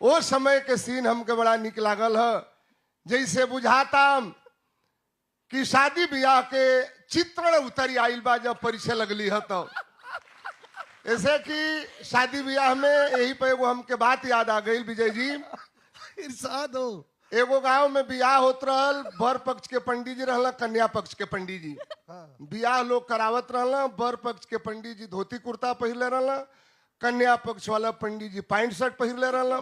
वो समय के सीन हमके बड़ा निक लागल है। जैसे बुझाता कि शादी ब्याह के चित्रण उतरी आइल बा जब परीक्षा लगली है। तो ऐसे कि शादी ब्याह में यही पे एगो हमके बात याद आ गई विजय जी। इरशाद हो। एगो गांव में ब्याह होत रहल। बर पक्ष के पंडित जी रहल, कन्या पक्ष के पंडित जी। ब्याह लोग करावत रहल। बर पक्ष के पंडित जी धोती कुर्ता पहिरले रहल, कन्या पक्ष वाला पंडित जी पैंट शर्ट पहिरले रहल।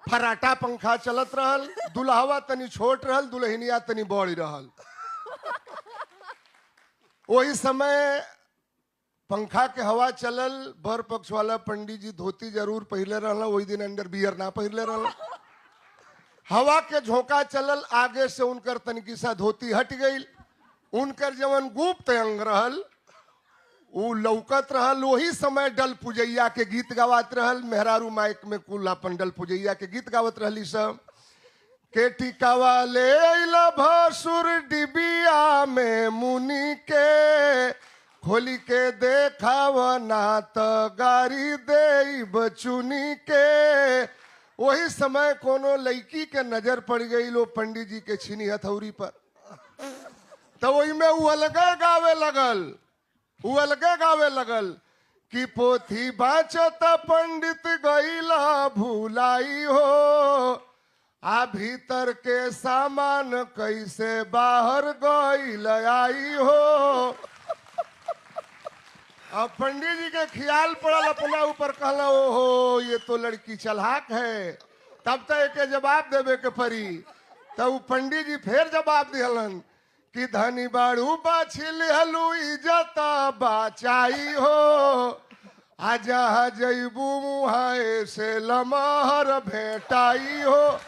फराटा पंखा चलत रहल। दुल्हवा तनी छोट रहल, दुल्हनिया तनी बड़ी रहल। वही समय पंखा के हवा चलल। बर पक्ष वाला पंडित जी धोती जरूर पहिरले रहल, वही दिन अंडर बियर ना पहिरले रहल। हवा के झोंका चलल, आगे से उनकर तनिकी सा धोती हट गई। उनकर जवन गुप्त अंग रहल उ लौकत रहल। वही समय डल पुजैया के गीत गावत रहल। मेहरारू माइक में कुल अपन डल पुजैया के गीत गावत रहली सब। के टिकावा ले अइला भसुर डिबिया में मुनि के, खोली के देखाव ना त गारी दे बचुनी के। वही समय कोनो लड़की के नजर पड़ गई लो पंडित जी के छीनी हथौरी पर। तो वही में वो अलगे गावे लगल कि पोथी बाचत पंडित गईला भूलाई हो, आ भीतर के सामान कैसे बाहर गईल आई हो। अब पंडित जी के ख्याल पड़ल अपना ऊपर, कहला ओहो ये तो लड़की चलाक है, तब तक के जवाब देवे के पड़ी। तब पंडित जी फिर जवाब दिहलन कि धनी बाड़ू बाछिल हलू इज्जत बाचाई हो, आजा जैबू मुहाए से लमहर भेटाई हो।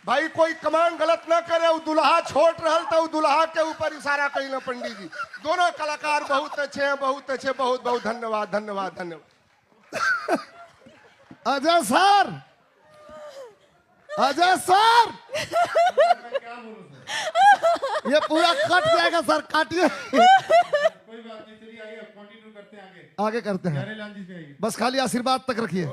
भाई कोई कमान गलत ना करे। वो दुल्हा छोट रहल तो दुल्हा के ऊपर इशारा कइल पंडित जी। दोनों कलाकार बहुत अच्छे हैं, बहुत अच्छे। बहुत बहुत धन्यवाद, धन्यवाद, धन्यवाद। अजय सर, अजय सर, ये पूरा कट जाएगा सर, काटिए। कोई बात नहीं, चलिए आइए कंटिन्यू करते हैं आगे। आगे करते हैं, बस खाली आशीर्वाद तक रखिए।